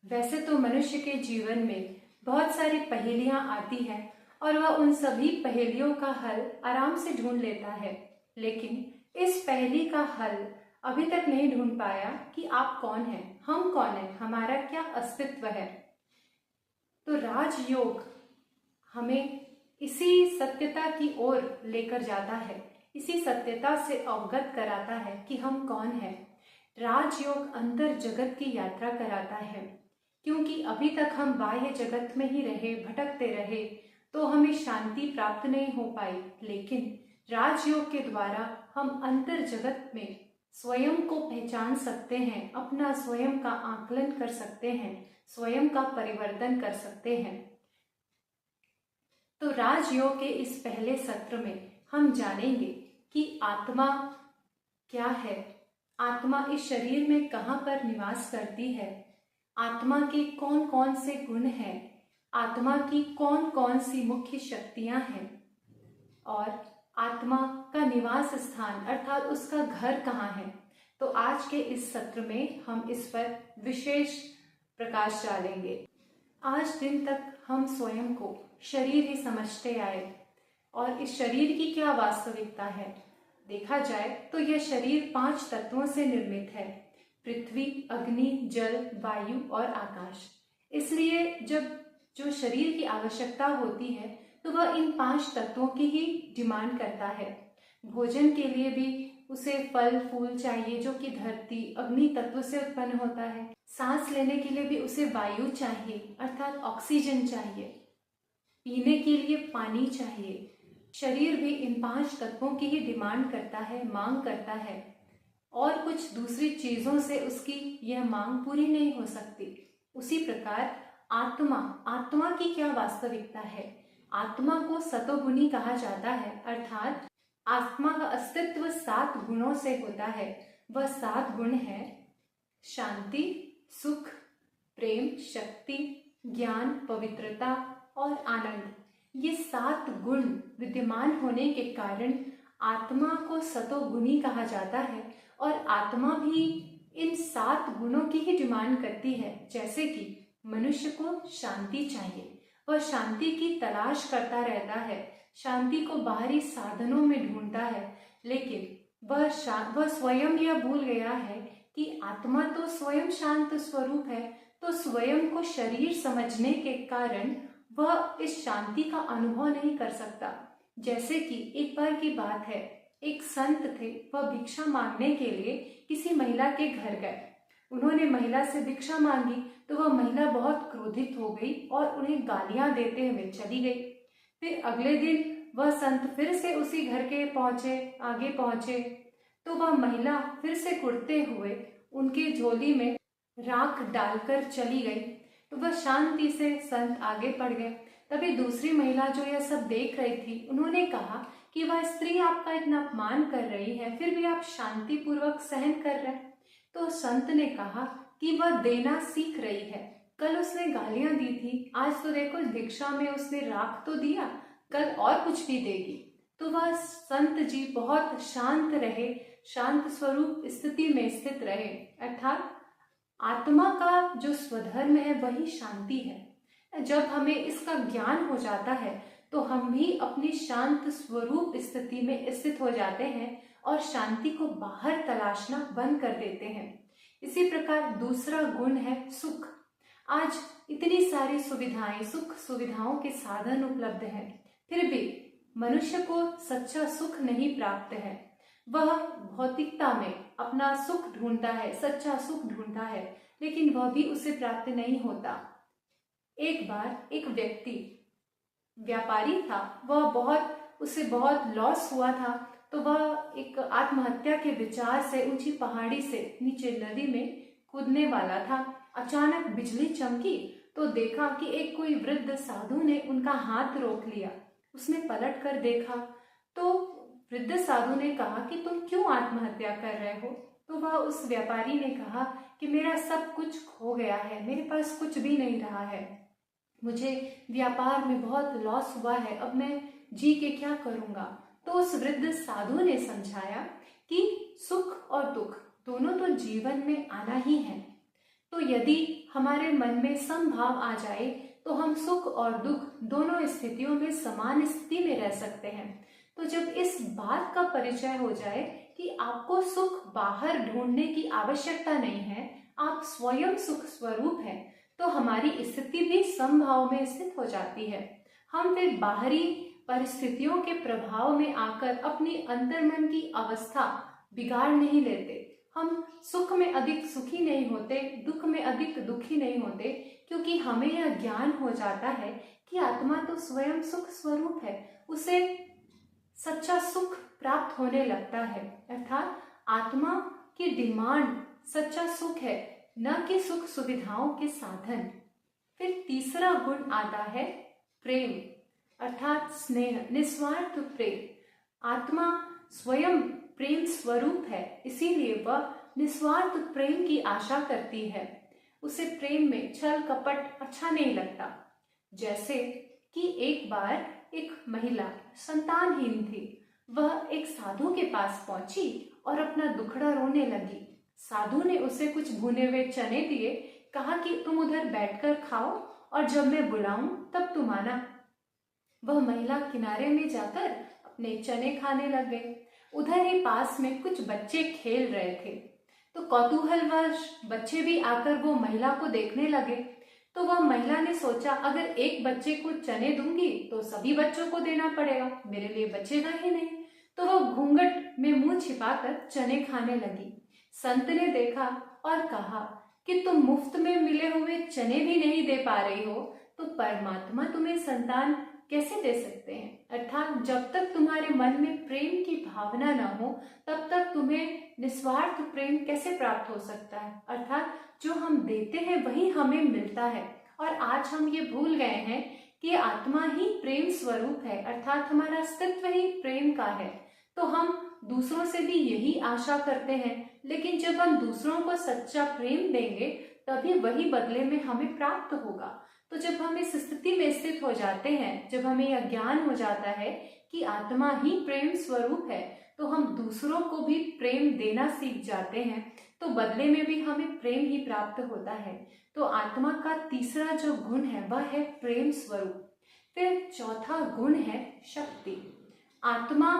वैसे तो मनुष्य के जीवन में बहुत सारी पहेलियां आती हैं और वह उन सभी पहेलियों का हल आराम से ढूंढ लेता है, लेकिन इस पहेली का हल अभी तक नहीं ढूंढ पाया कि आप कौन हैं, हम कौन हैं, हमारा क्या अस्तित्व है। तो राजयोग हमें इसी सत्यता की ओर लेकर जाता है, इसी सत्यता से अवगत कराता है कि हम कौन हैं। राजयोग अंतर जगत की यात्रा कराता है, क्योंकि अभी तक हम बाह्य जगत में ही रहे, भटकते रहे, तो हमें शांति प्राप्त नहीं हो पाई। लेकिन राजयोग के द्वारा हम अंतर जगत में स्वयं को पहचान सकते हैं, अपना स्वयं का आकलन कर सकते हैं, स्वयं का परिवर्तन कर सकते हैं। तो राजयोग के इस पहले सत्र में हम जानेंगे कि आत्मा क्या है, आत्मा इस शरीर में कहाँ पर निवास करती है, आत्मा के कौन कौन से गुण हैं, आत्मा की कौन कौन सी मुख्य शक्तियां हैं, और आत्मा का निवास स्थान अर्थात उसका घर कहाँ है। तो आज के इस सत्र में हम इस पर विशेष प्रकाश डालेंगे। आज दिन तक हम स्वयं को शरीर ही समझते आए, और इस शरीर की क्या वास्तविकता है। देखा जाए तो यह शरीर 5 तत्वों से निर्मित है: पृथ्वी, अग्नि, जल, वायु और आकाश। इसलिए जब जो शरीर की आवश्यकता होती है तो वह इन 5 तत्वों की ही डिमांड करता है। भोजन के लिए भी उसे फल फूल चाहिए जो कि धरती अग्नि तत्व से उत्पन्न होता है। सांस लेने के लिए भी उसे वायु चाहिए अर्थात ऑक्सीजन चाहिए। पीने के लिए पानी चाहिए। शरीर भी इन 5 तत्वों की ही डिमांड करता है, मांग करता है, और कुछ दूसरी चीजों से उसकी यह मांग पूरी नहीं हो सकती। उसी प्रकार आत्मा की क्या वास्तविकता है। आत्मा को सतोगुणी कहा जाता है, अर्थात आत्मा का अस्तित्व 7 गुणों से होता है। वह 7 गुण है: शांति, सुख, प्रेम, शक्ति, ज्ञान, पवित्रता और आनंद। ये 7 गुण विद्यमान होने के कारण आत्मा को सतोगुणी कहा जाता है, और आत्मा भी इन 7 गुणों की ही डिमांड करती है। जैसे कि मनुष्य को शांति चाहिए, वह शांति की तलाश करता रहता है, शांति को बाहरी साधनों में ढूंढता है, लेकिन वह स्वयं यह भूल गया है कि आत्मा तो स्वयं शांत स्वरूप है। तो स्वयं को शरीर समझने के कारण वह इस शांति का अनुभव नहीं कर सकता। जैसे कि एक बार की बात है, एक संत थे, वह भिक्षा मांगने के लिए किसी महिला के घर गए। उन्होंने महिला से भिक्षा मांगी तो वह महिला बहुत क्रोधित हो गई और उन्हें गालियां देते हुए चली गई। फिर अगले दिन वह संत फिर से उसी घर के आगे पहुंचे तो वह महिला फिर से कुढ़ते हुए उनकी झोली में राख डालकर चली गई। तो वह शांति से संत आगे बढ़ गए। तभी दूसरी महिला जो यह सब देख रही थी, उन्होंने कहा कि वह स्त्री आपका इतना अपमान कर रही है, फिर भी आप शांति पूर्वक सहन कर रहे हैं। तो संत ने कहा कि वह देना सीख रही है। कल उसने गालियां दी थी, आज तो देखो भिक्षा में उसने राख तो दिया, कल और कुछ भी देगी। तो वह संत जी बहुत शांत रहे, शांत स्वरूप स्थिति में स्थित रहे, अर्थात आत्मा का जो स्वधर्म है वही शांति है। जब हमें इसका ज्ञान हो जाता है तो हम भी अपनी शांत स्वरूप स्थिति में स्थित हो जाते हैं और शांति को बाहर तलाशना बंद कर देते हैं। इसी प्रकार दूसरा गुण है सुख। आज इतनी सारी सुविधाएं, सुख सुविधाओं के साधन उपलब्ध हैं, फिर भी मनुष्य को सच्चा सुख नहीं प्राप्त है। वह भौतिकता में अपना सुख ढूंढता है, सच्चा सुख ढूंढता है, लेकिन वह भी उसे प्राप्त नहीं होता। एक बार एक व्यक्ति व्यापारी था, उसे बहुत लॉस हुआ था, तो वह एक आत्महत्या के विचार से ऊंची पहाड़ी से नीचे नदी में कूदने वाला था। अचानक बिजली चमकी तो देखा कि एक कोई वृद्ध साधु ने उनका हाथ रोक लिया। उसने पलट कर देखा तो वृद्ध साधु ने कहा कि तुम क्यों आत्महत्या कर रहे हो। तो वह उस व्यापारी ने कहा कि मेरा सब कुछ खो गया है, मेरे पास कुछ भी नहीं रहा है, मुझे व्यापार में बहुत लॉस हुआ है, अब मैं जी के क्या करूंगा। तो उस वृद्ध साधु ने समझाया कि सुख और दुख दोनों तो जीवन में आना ही है। तो यदि हमारे मन में समभाव आ जाए तो हम सुख और दुख दोनों स्थितियों में समान स्थिति में रह सकते हैं। तो जब इस बात का परिचय हो जाए कि आपको सुख बाहर ढूंढने की आवश्यकता नहीं है, आप स्वयं सुख स्वरूप हैं, तो हमारी स्थिति भी समभाव में स्थित हो जाती है। हम फिर बाहरी परिस्थितियों के प्रभाव में आकर अपनी अंतर्मन की अवस्था बिगाड़ नहीं लेते। हम सुख में अधिक सुखी नहीं होते, दुख में अधिक दुखी नहीं होते, क्योंकि हमें यह ज्ञान हो जाता है कि आत्मा तो स्वयं सुख स्वरूप है, उसे सच्चा सुख प्राप्त होने लगता है। अर्थात आत्मा की डिमांड सच्चा सुख है, न कि सुख सुविधाओं के साधन। फिर तीसरा गुण आता है प्रेम, अर्थात स्नेह, निस्वार्थ प्रेम। आत्मा स्वयं प्रेम स्वरूप है, इसीलिए वह निस्वार्थ प्रेम की आशा करती है। उसे प्रेम में छल कपट अच्छा नहीं लगता। जैसे कि एक बार एक महिला संतानहीन थी, वह एक साधु के पास पहुंची और अपना दुखड़ा रोने लगी। साधु ने उसे कुछ भुने हुए चने दिए, कहा कि तुम उधर बैठकर खाओ और जब मैं बुलाऊं तब तुम आना। वह महिला किनारे में जाकर अपने चने खाने लग गई। उधर ही पास में कुछ बच्चे खेल रहे थे, तो कौतूहलवश बच्चे भी आकर वो महिला को देखने लगे। तो वह महिला ने सोचा, अगर एक बच्चे को चने दूंगी तो सभी बच्चों को देना पड़ेगा, मेरे लिए बचेगा ही नहीं। तो वह घूंघट में मुंह छिपाकर चने खाने लगी। संत ने देखा और कहा कि तुम मुफ्त में मिले हुए चने भी नहीं दे पा रही हो, तो परमात्मा तुम्हें संतान कैसे दे सकते हैं। अर्थात जब तक तुम्हारे मन में प्रेम की भावना न हो, तब तक तुम्हें निस्वार्थ प्रेम कैसे प्राप्त हो सकता है। अर्थात जो हम देते हैं वही हमें मिलता है, और आज हम ये भूल गए हैं कि आत्मा ही प्रेम स्वरूप है, अर्थात हमारा अस्तित्व ही प्रेम का है। तो हम दूसरों से भी यही आशा करते हैं, लेकिन जब हम दूसरों को सच्चा प्रेम देंगे तभी वही बदले में हमें प्राप्त होगा। तो जब हम इस स्थिति में स्थित हो जाते हैं, जब हमें यह ज्ञान हो जाता है कि आत्मा ही प्रेम स्वरूप है, तो हम दूसरों को भी प्रेम देना सीख जाते हैं, तो बदले में भी हमें प्रेम ही प्राप्त होता है। तो आत्मा का तीसरा जो गुण है वह है प्रेम स्वरूप। फिर चौथा गुण है शक्ति। आत्मा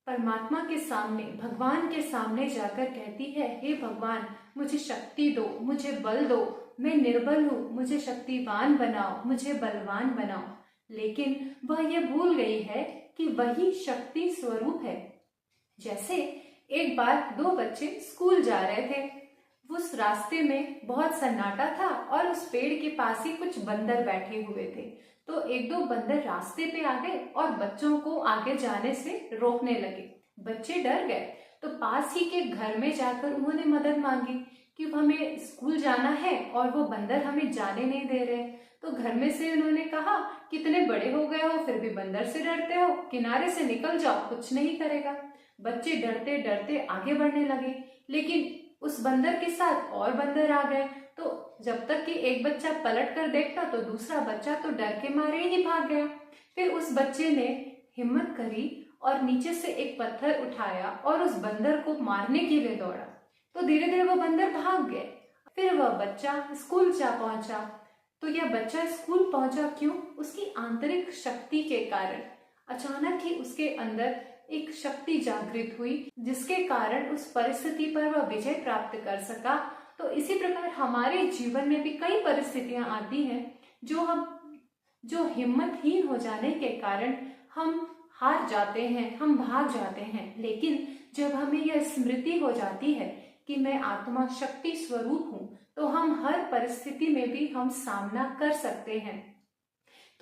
परमात्मा के सामने, भगवान के सामने जाकर कहती है, हे भगवान मुझे शक्ति दो, मुझे बल दो, मैं निर्बल हूँ, मुझे शक्तिवान बनाओ, मुझे बलवान बनाओ। लेकिन वह यह भूल गई है कि वही शक्ति स्वरूप है। जैसे एक बार दो बच्चे स्कूल जा रहे थे, उस रास्ते में बहुत सन्नाटा था और उस पेड़ के पास ही कुछ बंदर बैठे हुए थे। तो एक दो बंदर रास्ते पे आ गए और बच्चों को आगे जाने से रोकने लगे। बच्चे डर गए, तो पास ही के घर में जाकर उन्होंने मदद मांगी कि हमें स्कूल जाना है और वो बंदर हमें जाने नहीं दे रहे। तो घर में से उन्होंने कहा, कितने बड़े हो गए हो फिर भी बंदर से डरते हो, किनारे से निकल जाओ, कुछ नहीं करेगा। बच्चे डरते डरते आगे बढ़ने लगे, लेकिन उस बंदर के साथ और बंदर आ गए। तो जब तक कि एक बच्चा पलट कर देखता तो दूसरा बच्चा तो डर के मारे ही भाग गया। फिर उस बच्चे ने हिम्मत करी और नीचे से एक पत्थर उठाया और उस बंदर को मारने के लिए दौड़ा। तो धीरे धीरे वो बंदर भाग गए। फिर वह बच्चा स्कूल जा पहुंचा। तो यह बच्चा स्कूल पहुंचा क्यों? उसकी आंतरिक शक्ति के कारण। अचानक ही उसके अंदर एक शक्ति जागृत हुई, जिसके कारण उस परिस्थिति पर वह विजय प्राप्त कर सका। तो इसी प्रकार हमारे जीवन में भी कई परिस्थितियां आती हैं जो हिम्मतहीन हो जाने के कारण हम हार जाते हैं, हम भाग जाते हैं। लेकिन जब हमें यह स्मृति हो जाती है कि मैं आत्मा शक्ति स्वरूप हूँ, तो हम हर परिस्थिति में भी हम सामना कर सकते हैं।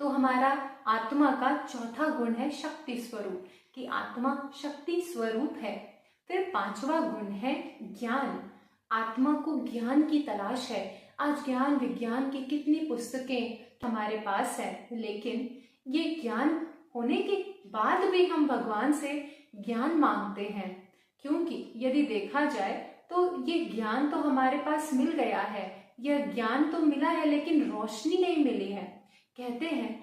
तो हमारा आत्मा का चौथा गुण है शक्ति स्वरूप, कि आत्मा शक्ति स्वरूप है। फिर पांचवा गुण है ज्ञान। आत्मा को ज्ञान की तलाश है। आज ज्ञान विज्ञान की कितनी पुस्तकें हमारे पास है, लेकिन ये ज्ञान होने के बाद भी हम भगवान से ज्ञान मांगते हैं, क्योंकि यदि देखा जाए तो ये ज्ञान तो हमारे पास मिल गया है, यह ज्ञान तो मिला है, लेकिन रोशनी नहीं मिली है। कहते हैं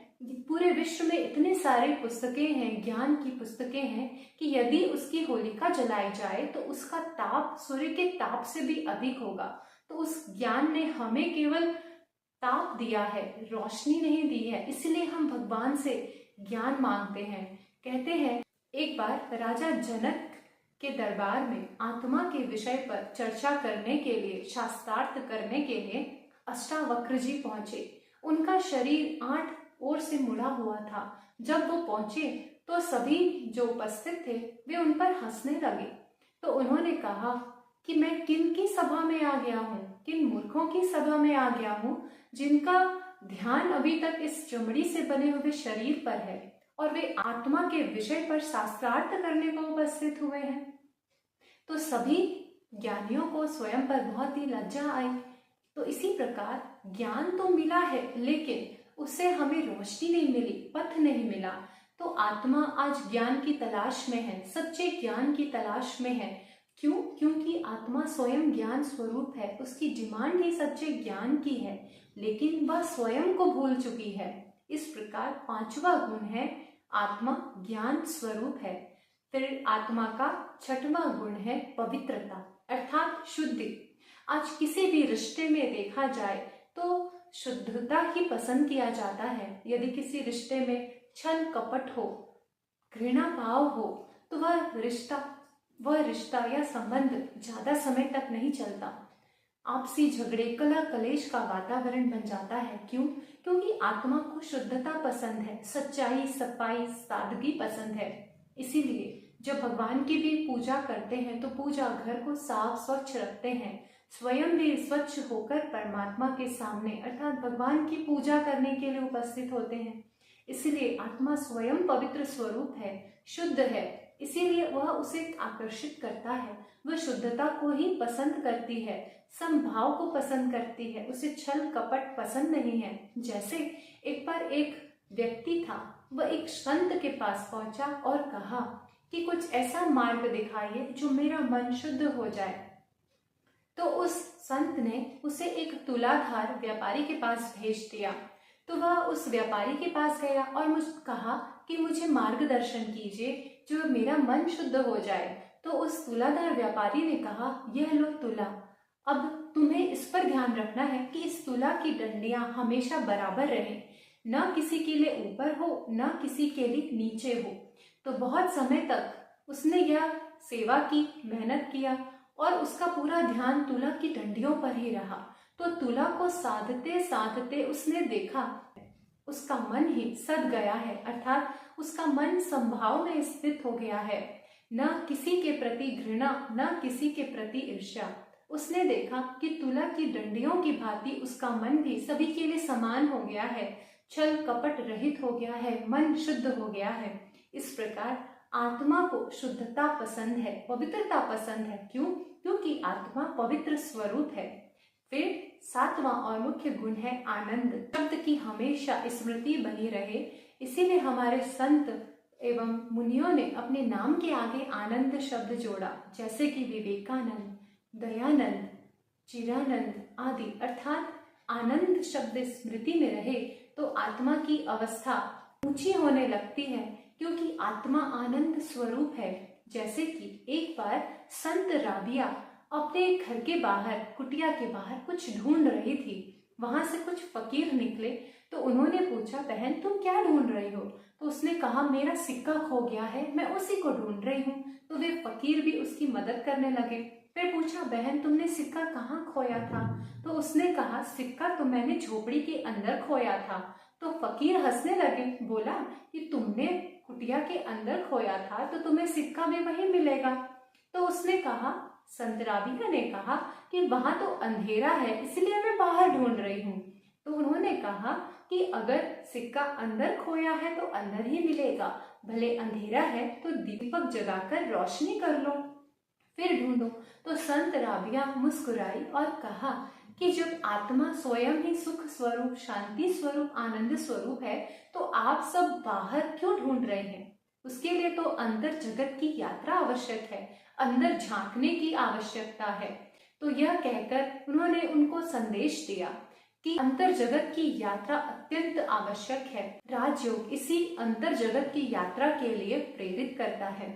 पूरे विश्व में इतने सारे पुस्तकें हैं, ज्ञान की पुस्तकें हैं, कि यदि उसकी होलिका जलाई जाए तो उसका ताप सूर्य के ताप से भी अधिक होगा। तो उस ज्ञान ने हमें केवल ताप दिया है, रोशनी नहीं दी है, इसलिए हम भगवान से ज्ञान मांगते हैं। कहते हैं एक बार राजा जनक के दरबार में आत्मा के विषय पर चर्चा करने के लिए, शास्त्रार्थ करने के लिए अष्टावक्र जी पहुंचे। उनका शरीर 8 ओर से मुड़ा हुआ था। जब वो पहुंचे तो सभी जो उपस्थित थे वे उन पर हंसने लगे। तो उन्होंने कहा कि मैं किन की सभा में आ गया हूँ, किन मूर्खों की सभा में आ गया हूँ, जिनका ध्यान अभी तक इस चमड़ी से बने हुए शरीर पर है और वे आत्मा के विषय पर शास्त्रार्थ करने को उपस्थित हुए हैं। तो सभी ज्ञानियों को स्वयं पर बहुत ही लज्जा आई। तो इसी प्रकार ज्ञान तो मिला है, लेकिन उससे हमें रोशनी नहीं मिली, पथ नहीं मिला। तो आत्मा आज ज्ञान की तलाश में है, सच्चे ज्ञान की तलाश में है। क्यों? क्योंकि आत्मा स्वयं ज्ञान स्वरूप है, उसकी डिमांड ही सच्चे ज्ञान की है, लेकिन वह स्वयं को भूल चुकी है। इस प्रकार 5वां गुण है आत्मा ज्ञान स्वरूप है। फिर आत्मा का 6वां गुण है पवित्रता अर्थात शुद्धि। आज किसी भी रिश्ते में देखा जाए तो शुद्धता ही पसंद किया जाता है। यदि किसी रिश्ते में छल कपट हो, घृणा भाव हो, तो वह रिश्ता या संबंध ज्यादा समय तक नहीं चलता। आपसी झगड़े, कलह कलेश का वातावरण बन जाता है। क्यों? क्योंकि आत्मा को शुद्धता पसंद है, सच्चाई, सफाई, सादगी पसंद है। इसीलिए जब भगवान की भी पूजा करते हैं तो पूजा घर को साफ स्वच्छ रखते हैं, स्वयं भी स्वच्छ होकर परमात्मा के सामने अर्थात भगवान की पूजा करने के लिए उपस्थित होते हैं। इसलिए आत्मा स्वयं पवित्र स्वरूप है, शुद्ध है, इसीलिए वह उसे आकर्षित करता है। वह शुद्धता को ही पसंद करती है, समभाव को पसंद करती है, उसे छल कपट पसंद नहीं है। जैसे एक बार एक व्यक्ति था, वह एक संत के पास पहुंचा और कहा कि कुछ ऐसा मार्ग दिखाइए जो मेरा मन शुद्ध हो जाए। तो उस संत ने उसे एक तुलाधार व्यापारी के पास भेज दिया। तो वह उस व्यापारी के पास गया और मुझे कहा कि मुझे मार्गदर्शन कीजिए जो मेरा मन शुद्ध हो जाए। तो उस तुलाधार व्यापारी ने कहा, यह लो तुला, अब तुम्हें इस पर ध्यान रखना है कि इस तुला की डंडियां हमेशा बराबर रहें, न किसी के लिए ऊपर हो न किसी के लिए नीचे हो। तो बहुत समय तक उसने यह सेवा की, मेहनत किया और उसका पूरा ध्यान तुला की डंडियों पर ही रहा। तो तुला को साधते साधते उसने देखा उसका मन ही सद गया है, अर्थात उसका मन संभाव में स्थित हो गया है। न किसी के प्रति घृणा, न किसी के प्रति ईर्ष्या। उसने देखा कि तुला की डंडियों की भांति उसका मन भी सभी के लिए समान हो गया है, छल कपट रहित हो गया है, मन शुद्ध हो गया है। इस प्रकार आत्मा को शुद्धता पसंद है, पवित्रता पसंद है। क्यों? क्योंकि आत्मा पवित्र स्वरूप है। फिर 7वां और मुख्य गुण है आनंद। शब्द की हमेशा स्मृति बनी रहे, इसीलिए हमारे संत एवं मुनियों ने अपने नाम के आगे आनंद शब्द जोड़ा, जैसे कि विवेकानंद, दयानंद, चिरानंद आदि। अर्थात आनंद शब्द स्मृति में रहे तो आत्मा की अवस्था ऊंची होने लगती है, क्योंकि आत्मा आनंद स्वरूप है। जैसे कि एक बार संत राबिया अपने घर के बाहर, कुटिया के बाहर कुछ ढूंढ रही थी। वहां से कुछ फकीर निकले तो उन्होंने पूछा, बहन तुम क्या ढूंढ रही हो? तो उसने कहा, मेरा सिक्का खो गया है, मैं उसी को ढूंढ रही हूँ। तो वे फकीर भी उसकी मदद करने लगे। फिर पूछा, बहन तुमने सिक्का कहाँ खोया था? तो उसने कहा, सिक्का तो मैंने झोपड़ी के अंदर खोया था। तो फकीर हंसने लगे, बोला कि तुमने कुटिया के अंदर खोया था तो तुम्हें सिक्का भी वही मिलेगा। तो उसने कहा, संत राबिया ने कहा कि वहां तो अंधेरा है, इसलिए मैं बाहर ढूंढ रही हूँ। तो उन्होंने कहा कि अगर सिक्का अंदर खोया है तो अंदर ही मिलेगा, भले अंधेरा है तो दीपक जगाकर रोशनी कर लो, फिर ढूंढो। तो संत राबिया मुस्कुराई और कहा कि जब आत्मा स्वयं ही सुख स्वरूप, शांति स्वरूप, आनंद स्वरूप है तो आप सब बाहर क्यों ढूंढ रहे हैं? उसके लिए तो अंदर जगत की यात्रा आवश्यक है, अंदर झांकने की आवश्यकता है। तो यह कहकर उन्होंने उनको संदेश दिया कि अंतर जगत की यात्रा अत्यंत आवश्यक है। राजयोग इसी अंतर जगत की यात्रा के लिए प्रेरित करता है।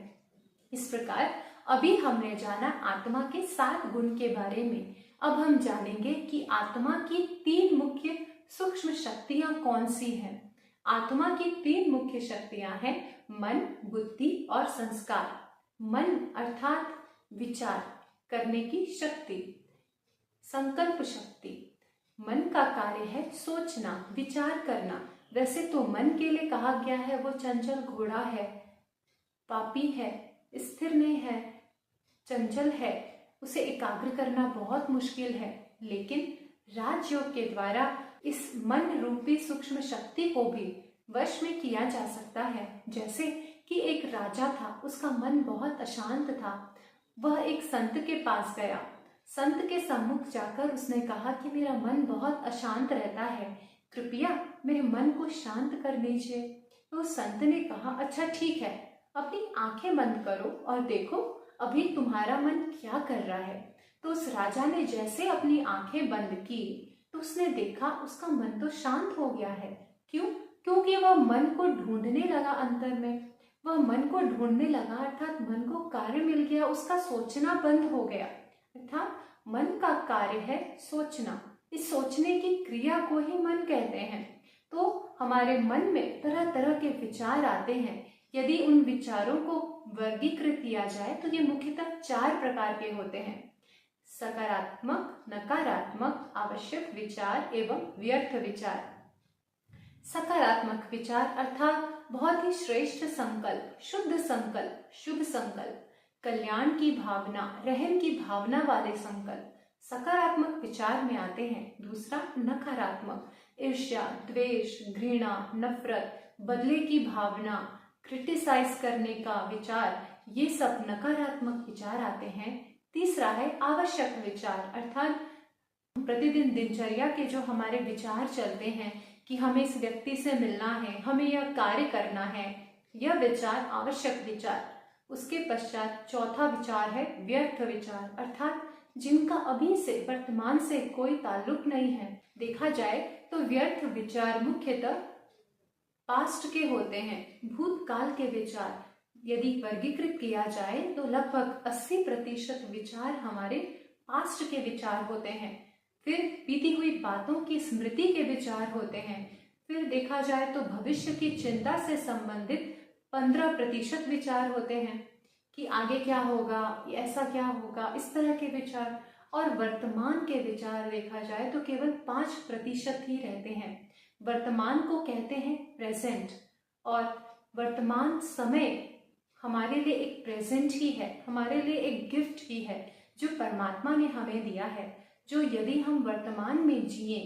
इस प्रकार अभी हमने जाना आत्मा के 7 गुण के बारे में। अब हम जानेंगे कि आत्मा की 3 मुख्य सूक्ष्म शक्तियां कौन सी हैं। आत्मा की 3 मुख्य शक्तियां हैं मन, बुद्धि और संस्कार। मन अर्थात विचार करने की शक्ति, संकल्प शक्ति। मन का कार्य है सोचना, विचार करना। वैसे तो मन के लिए कहा गया है वो चंचल घोड़ा है, पापी है, स्थिर नहीं है, चंचल है, उसे एकाग्र करना बहुत मुश्किल है। लेकिन राजयोग के द्वारा इस मन रूपी सूक्ष्म शक्ति को भी वश में किया जा सकता है। जैसे कि एक राजा था, उसका मन बहुत अशांत था। वह एक संत के पास गया। संत के सम्मुख जाकर उसने कहा कि मेरा मन बहुत अशांत रहता है, कृपया मेरे मन को शांत कर दीजिए। तो संत ने कहा अच्छा ठीक है, अपनी आंखें बंद करो और देखो अभी तुम्हारा मन क्या कर रहा है। तो उस राजा ने जैसे अपनी आंखें बंद की तो उसने देखा उसका मन तो शांत हो गया है। क्यों? क्योंकि वह मन को ढूंढने लगा अंतर में। वह मन को ढूंढने लगा अर्थात मन को कार्य मिल गया, उसका सोचना बंद हो गया। अर्थात मन का कार्य है सोचना। इस सोचने की क्रिया को ही मन कहते हैं। तो हमारे मन में तरह तरह के विचार आते हैं। यदि उन विचारों को वर्गीकृत किया जाए तो ये मुख्यतः 4 प्रकार के होते हैं: सकारात्मक, नकारात्मक, आवश्यक विचार एवं व्यर्थ विचार। सकारात्मक विचार अर्थात बहुत ही श्रेष्ठ संकल्प, शुद्ध संकल्प, शुभ संकल्प, कल्याण की भावना, रहम की भावना वाले संकल्प सकारात्मक विचार में आते हैं। दूसरा नकारात्मक, ईर्ष्या, द्वेष, घृणा, नफरत, बदले की भावना, क्रिटिसाइज करने का विचार, ये सब नकारात्मक विचार आते हैं। तीसरा है आवश्यक विचार अर्थात प्रतिदिन दिनचर्या के जो हमारे विचार चलते हैं कि हमें इस व्यक्ति से मिलना है, हमें यह कार्य करना है, यह विचार आवश्यक विचार। उसके पश्चात चौथा विचार है व्यर्थ विचार अर्थात जिनका अभी से, वर्तमान से कोई ताल्लुक नहीं है। देखा जाए तो व्यर्थ विचार मुख्यतः पास्ट के होते हैं, भूतकाल के विचार। यदि वर्गीकृत किया जाए तो लगभग 80% विचार हमारे पास्ट के विचार होते हैं। फिर बीती हुई बातों की स्मृति के विचार होते हैं। फिर देखा जाए तो भविष्य की चिंता से संबंधित 15% विचार होते हैं कि आगे क्या होगा, ऐसा क्या होगा, इस तरह के विचार। और वर्तमान के विचार देखा जाए तो केवल 5% ही रहते हैं। वर्तमान को कहते हैं प्रेजेंट, और वर्तमान समय हमारे लिए एक प्रेजेंट ही है, हमारे लिए एक गिफ्ट ही है जो परमात्मा ने हमें दिया है। जो यदि हम वर्तमान में जिए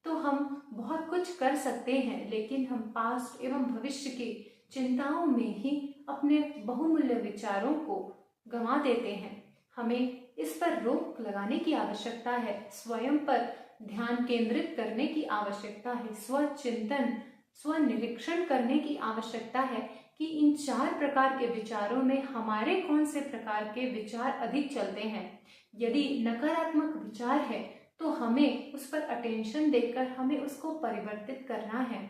तो हम बहुत कुछ कर सकते हैं, लेकिन हम पास्ट एवं भविष्य की चिंताओं में ही अपने बहुमूल्य विचारों को गंवा देते हैं। हमें इस पर रोक लगाने की आवश्यकता है, स्वयं पर ध्यान केंद्रित करने की आवश्यकता है, स्वचिंतन, स्वनिरीक्षण करने की आवश्यकता है कि इन 4 प्रकार के विचारों में हमारे कौन से प्रकार के विचार अधिक चलते हैं। यदि नकारात्मक विचार है तो हमें उस पर अटेंशन देकर हमें उसको परिवर्तित करना है,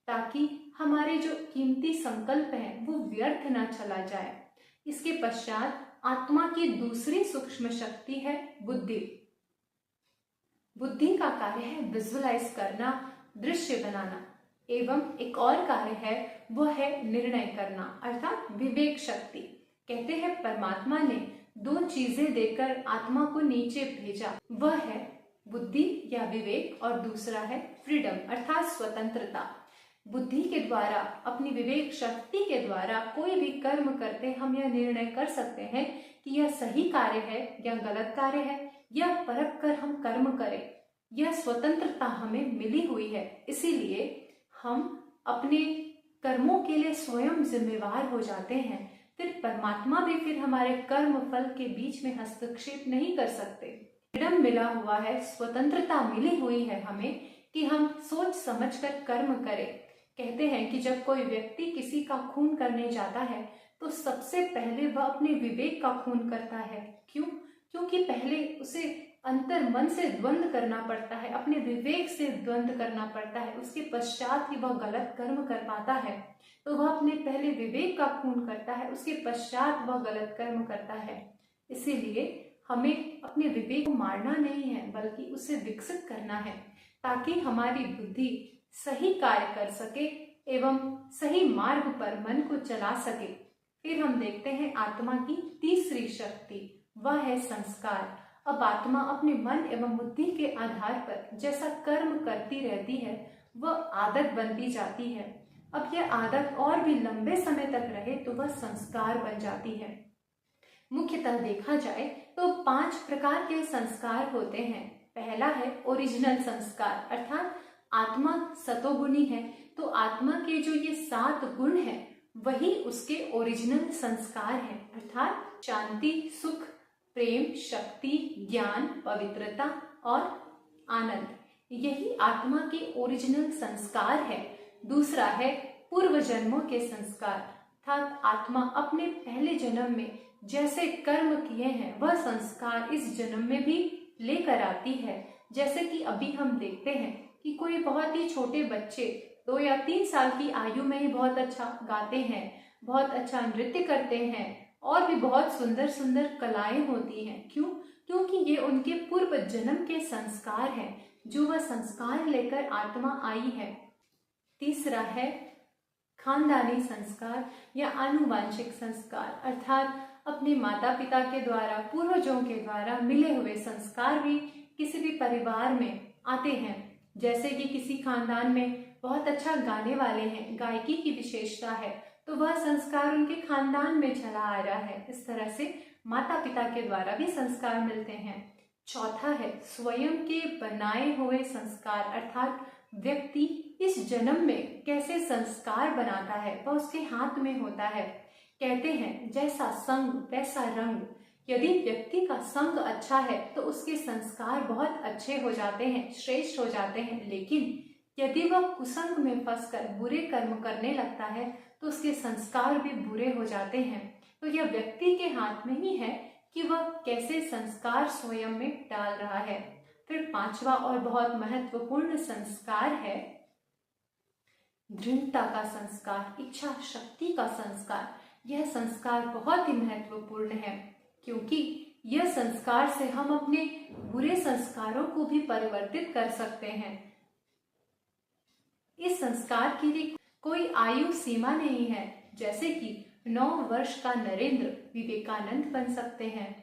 ताकि हमारे जो कीमती संकल्प हैं वो व्यर्थ ना चला जाए। इसके पश्चात आत्मा की दूसरी सूक्ष्म शक्ति है बुद्धि। बुद्धि का कार्य है विजुअलाइज करना, दृश्य बनाना, एवं एक और कार्य है वो है निर्णय करना अर्थात विवेक शक्ति। कहते हैं परमात्मा ने 2 चीजें देकर आत्मा को नीचे भेजा, वह है बुद्धि या विवेक और दूसरा है फ्रीडम अर्थात स्वतंत्रता। बुद्धि के द्वारा, अपनी विवेक शक्ति के द्वारा कोई भी कर्म करते हम यह निर्णय कर सकते हैं कि यह सही कार्य है या गलत कार्य है, यह परख कर हम कर्म करें। यह स्वतंत्रता हमें मिली हुई है, इसीलिए हम अपने कर्मों के लिए स्वयं जिम्मेवार हो जाते हैं। फिर परमात्मा भी फिर हमारे कर्म फल के बीच में हस्तक्षेप नहीं कर सकते। फ्रीडम मिला हुआ है, स्वतंत्रता मिली हुई है हमें कि हम सोच समझकर कर्म करें। कहते हैं कि जब कोई व्यक्ति किसी का खून करने जाता है तो सबसे पहले वह अपने विवेक का खून करता है। क्यों? क्योंकि पहले उसे अंतर मन से द्वंद्व करना पड़ता है, अपने विवेक से द्वंद्व करना पड़ता है, उसके पश्चात ही वह गलत कर्म कर पाता है। तो वह अपने पहले विवेक का खून करता है, उसके पश्चात वह गलत कर्म करता है। इसीलिए हमें अपने विवेक को मारना नहीं है, बल्कि उसे विकसित करना है, ताकि हमारी बुद्धि सही कार्य कर सके एवं सही मार्ग पर मन को चला सके। फिर हम देखते हैं आत्मा की तीसरी शक्ति, वह है संस्कार। अब आत्मा अपने मन एवं बुद्धि के आधार पर जैसा कर्म करती रहती है, वह आदत बनती जाती है। अब यह आदत और भी लंबे समय तक रहे तो वह संस्कार बन जाती है। मुख्यतः देखा जाए तो 5 प्रकार के संस्कार होते हैं। पहला है ओरिजिनल संस्कार, अर्थात आत्मा सतोगुणी है, तो आत्मा के जो ये 7 गुण हैं वही उसके ओरिजिनल संस्कार हैं, अर्थात शांति, सुख, प्रेम, शक्ति, ज्ञान, पवित्रता और आनंद, यही आत्मा के ओरिजिनल संस्कार है। दूसरा है पूर्व जन्मों के संस्कार, अर्थात आत्मा अपने पहले जन्म में जैसे कर्म किए हैं वह संस्कार इस जन्म में भी लेकर आती है। जैसे कि अभी हम देखते हैं कि कोई बहुत ही छोटे बच्चे 2 या 3 साल की आयु में ही बहुत अच्छा गाते हैं, बहुत अच्छा नृत्य करते हैं और भी बहुत सुंदर सुंदर कलाएं होती हैं। क्यों? क्योंकि ये उनके पूर्व जन्म के संस्कार हैं, जो वह संस्कार लेकर आत्मा आई है। तीसरा है खानदानी संस्कार या आनुवांशिक संस्कार, अर्थात अपने माता पिता के द्वारा, पूर्वजों के द्वारा मिले हुए संस्कार भी किसी भी परिवार में आते हैं। जैसे कि किसी खानदान में बहुत अच्छा गाने वाले हैं, गायकी की विशेषता है, तो वह संस्कार उनके खानदान में चला आ रहा है। इस तरह से माता पिता के द्वारा भी संस्कार मिलते हैं। चौथा है स्वयं के बनाए हुए संस्कार, अर्थात व्यक्ति इस जन्म में कैसे संस्कार बनाता है वह उसके हाथ में होता है। कहते हैं जैसा संग वैसा रंग। यदि व्यक्ति का संग अच्छा है तो उसके संस्कार बहुत अच्छे हो जाते हैं, श्रेष्ठ हो जाते हैं। लेकिन यदि वह कुसंग में फंसकर बुरे कर्म करने लगता है तो उसके संस्कार भी बुरे हो जाते हैं। तो यह व्यक्ति के हाथ में ही है कि वह कैसे संस्कार स्वयं में डाल रहा है। फिर 5वां और बहुत महत्वपूर्ण संस्कार है दृढ़ता का संस्कार, इच्छा शक्ति का संस्कार। यह संस्कार बहुत ही महत्वपूर्ण है, क्योंकि यह संस्कार से हम अपने बुरे संस्कारों को भी परिवर्तित कर सकते हैं। इस संस्कार के लिए कोई आयु सीमा नहीं है। जैसे कि 9 वर्ष का नरेंद्र विवेकानंद बन सकते हैं,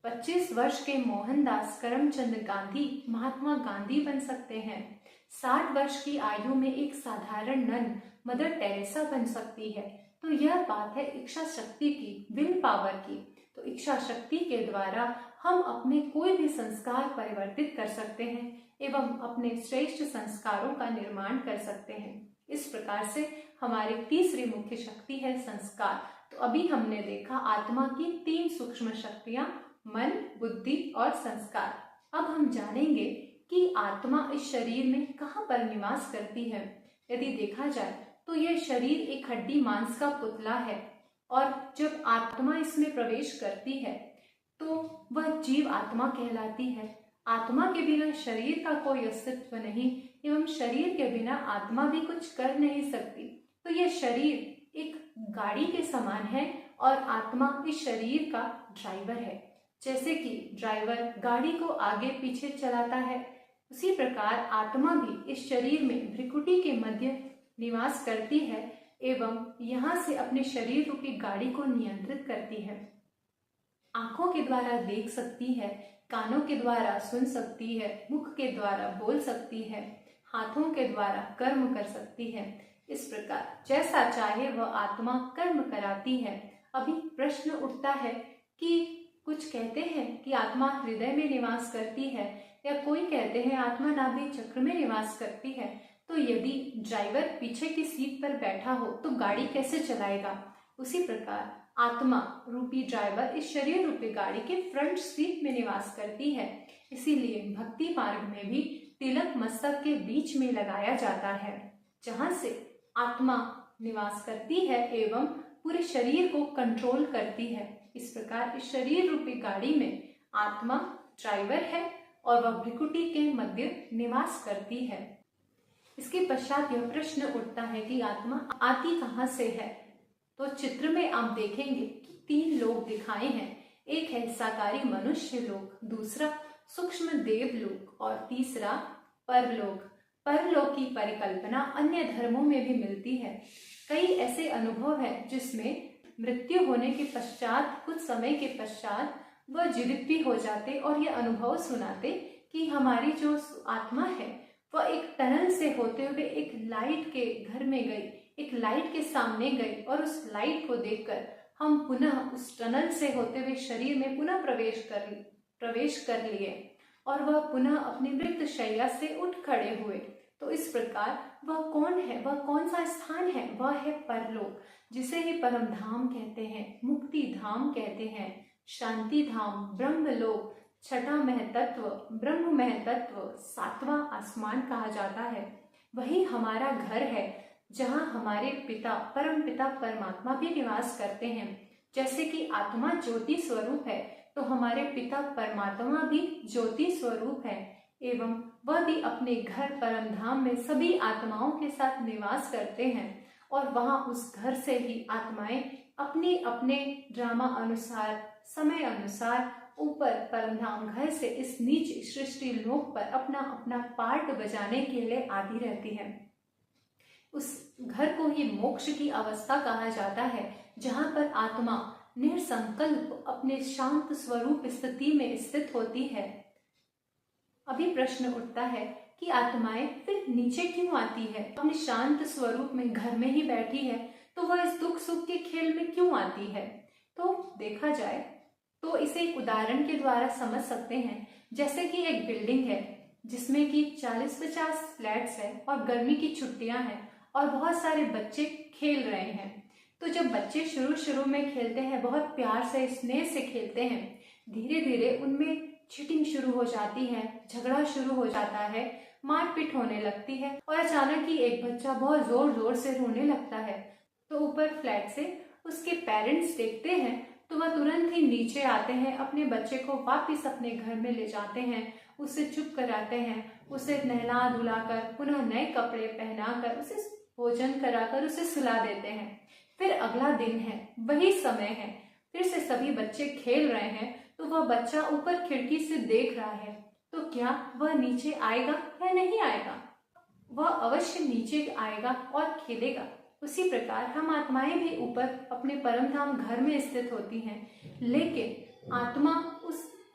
25 वर्ष के मोहनदास करमचंद गांधी महात्मा गांधी बन सकते हैं, 60 वर्ष की आयु में एक साधारण नन मदर टेरेसा बन सकती है। तो यह बात है इच्छा शक्ति की, विल पावर की। तो इच्छा शक्ति के द्वारा हम अपने कोई भी संस्कार परिवर्तित कर सकते हैं एवं अपने श्रेष्ठ संस्कारों का निर्माण कर सकते हैं। इस प्रकार से हमारी तीसरी मुख्य शक्ति है संस्कार। तो अभी हमने देखा आत्मा की 3 सूक्ष्म शक्तियां, मन, बुद्धि और संस्कार। अब हम जानेंगे कि आत्मा इस शरीर में कहाँ पर निवास करती है। यदि देखा जाए तो यह शरीर एक हड्डी मांस का पुतला है, और जब आत्मा इसमें प्रवेश करती है तो वह जीव आत्मा कहलाती है। आत्मा के बिना शरीर का कोई अस्तित्व नहीं एवं शरीर के बिना आत्मा भी कुछ कर नहीं सकती। तो यह शरीर एक गाड़ी के समान है और आत्मा इस शरीर का ड्राइवर है। जैसे कि ड्राइवर गाड़ी को आगे पीछे चलाता है, उसी प्रकार आत्मा भी इस शरीर में भ्रिकुटी के मध्य निवास करती है एवं यहाँ से अपने शरीर रूपी गाड़ी को नियंत्रित करती है। आंखों के द्वारा देख सकती है, कानों के द्वारा सुन सकती है, मुख के द्वारा बोल सकती है, हाथों के द्वारा कर्म कर सकती है। इस प्रकार जैसा चाहे वह आत्मा कर्म कराती है। अभी प्रश्न उठता है कि कुछ कहते हैं कि आत्मा हृदय में निवास करती है, या कोई कहते हैं आत्मा नाभि चक्र में निवास करती है। तो यदि ड्राइवर पीछे की सीट पर बैठा हो तो गाड़ी कैसे चलाएगा? उसी प्रकार आत्मा रूपी ड्राइवर इस शरीर रूपी गाड़ी के फ्रंट सीट में निवास करती है। इसीलिए भक्ति मार्ग में भी तिलक मस्तक के बीच में लगाया जाता है, जहां से आत्मा निवास करती है एवं पूरे शरीर को कंट्रोल करती है। इस प्रकार इस शरीर रूपी गाड़ी में आत्मा ड्राइवर है और वह भ्रिकुटी के मध्य निवास करती है। इसके पश्चात यह प्रश्न उठता है कि आत्मा आती कहाँ से है। तो चित्र में आप देखेंगे कि 3 लोग दिखाए हैं। एक है साकारी मनुष्य लोक, दूसरा सूक्ष्म देवलोक और तीसरा परलोक। परलोक की परिकल्पना अन्य धर्मों में भी मिलती है। कई ऐसे अनुभव हैं जिसमें मृत्यु होने के पश्चात, कुछ समय के पश्चात वह जीवित भी हो जाते और ये अनुभव सुनाते कि हमारी जो आत्मा है वह एक टनल से होते हुए एक लाइट के घर में गई, एक लाइट के सामने गई और उस लाइट को देखकर हम पुनः उस टनल से होते हुए शरीर में पुनः प्रवेश कर लिए और वह पुनः अपनी मृत शैया से उठ खड़े हुए। तो इस प्रकार वह कौन है, वह कौन सा स्थान है? वह है परलोक, जिसे ही परम धाम कहते हैं, मुक्ति धाम कहते हैं, शांति धाम, ब्रह्मलोक, छठा महतत्व, ब्रह्म महतत्व, सातवां आसमान कहा जाता है। वही हमारा घर है जहाँ हमारे पिता, परम पिता परमात्मा भी निवास करते हैं। जैसे कि आत्मा ज्योति स्वरूप है तो हमारे पिता परमात्मा भी ज्योति स्वरूप है एवं वह भी अपने घर परम धाम में सभी आत्माओं के साथ निवास करते हैं और वहां उस घर से ही आत्माएं अपने अपने ड्रामा अनुसार, समय अनुसार ऊपर परमधाम घर से इस नीच सृष्टि लोक पर अपना अपना पार्ट बजाने के लिए आती रहती है। उस घर को ही मोक्ष की अवस्था कहा जाता है, जहाँ पर आत्मा निसंकल्प अपने शांत स्वरूप स्थिति में स्थित होती है। अभी प्रश्न उठता है कि आत्माएं फिर नीचे क्यों आती है? अपने शांत स्वरूप में घर में ही बैठी है तो वह इस दुख सुख के खेल में क्यों आती है? तो देखा जाए तो इसे एक उदाहरण के द्वारा समझ सकते हैं। जैसे कि एक बिल्डिंग है जिसमें कि 40-50 फ्लैट्स है और गर्मी की छुट्टियां हैं और बहुत सारे बच्चे खेल रहे हैं। तो जब बच्चे शुरू में खेलते हैं, बहुत प्यार से, स्नेह से खेलते हैं, धीरे धीरे उनमें चीटिंग शुरू हो जाती है, झगड़ा शुरू हो जाता है, मारपीट होने लगती है और अचानक ही एक बच्चा बहुत जोर जोर से रोने लगता है। तो ऊपर फ्लैट से उसके पेरेंट्स देखते हैं तो वह तुरंत ही नीचे आते हैं, अपने बच्चे को वापस अपने घर में ले जाते हैं, उसे चुप कराते हैं, उसे नहला धुलाकर पुनः नए कपड़े पहनाकर उसे भोजन कराकर उसे सुला देते हैं। फिर अगला दिन है, वही समय है, फिर से सभी बच्चे खेल रहे हैं तो वह बच्चा ऊपर खिड़की से देख रहा है। तो क्या वह नीचे आएगा या नहीं आएगा? वह अवश्य नीचे आएगा और खेलेगा। उसी प्रकार हम आत्माएं भी ऊपर अपने परमधाम घर में स्थित होती हैं, लेकिन आत्मा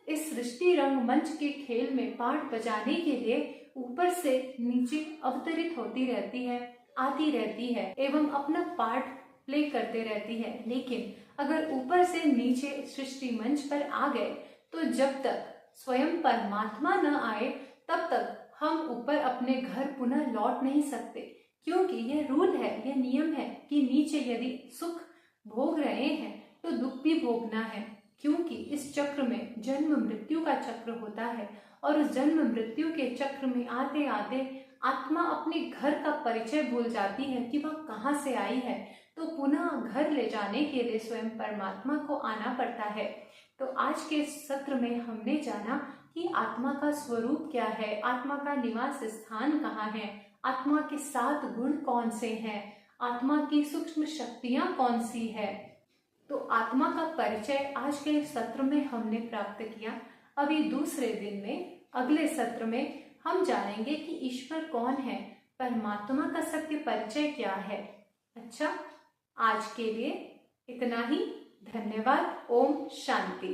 इस सृष्टि रंग मंच के खेल में पार्ट बजाने के लिए ऊपर से नीचे अवतरित होती रहती है, आती रहती है एवं अपना पार्ट प्ले करते रहती है। लेकिन अगर ऊपर से नीचे सृष्टि मंच पर आ गए तो जब तक स्वयं परमात्मा न आए तब तक हम ऊपर अपने घर पुनः लौट नहीं सकते, क्योंकि यह रूल है, यह नियम है कि नीचे यदि सुख भोग रहे हैं तो दुख भी भोगना है, क्योंकि इस चक्र में जन्म मृत्यु का चक्र होता है और उस जन्म मृत्यु के चक्र में आते आते आत्मा अपने घर का परिचय भूल जाती है कि वह कहाँ से आई है। तो पुनः घर ले जाने के लिए स्वयं परमात्मा को आना पड़ता है। तो आज के सत्र में हमने जाना कि आत्मा का स्वरूप क्या है, आत्मा का निवास स्थान कहाँ है, आत्मा के 7 गुण कौन से हैं, आत्मा की सूक्ष्म शक्तियां कौन सी है। तो आत्मा का परिचय आज के सत्र में हमने प्राप्त किया। अभी दूसरे दिन में, अगले सत्र में हम जानेंगे कि ईश्वर कौन है, परमात्मा का सत्य परिचय क्या है। अच्छा, आज के लिए इतना ही। धन्यवाद। ओम शांति।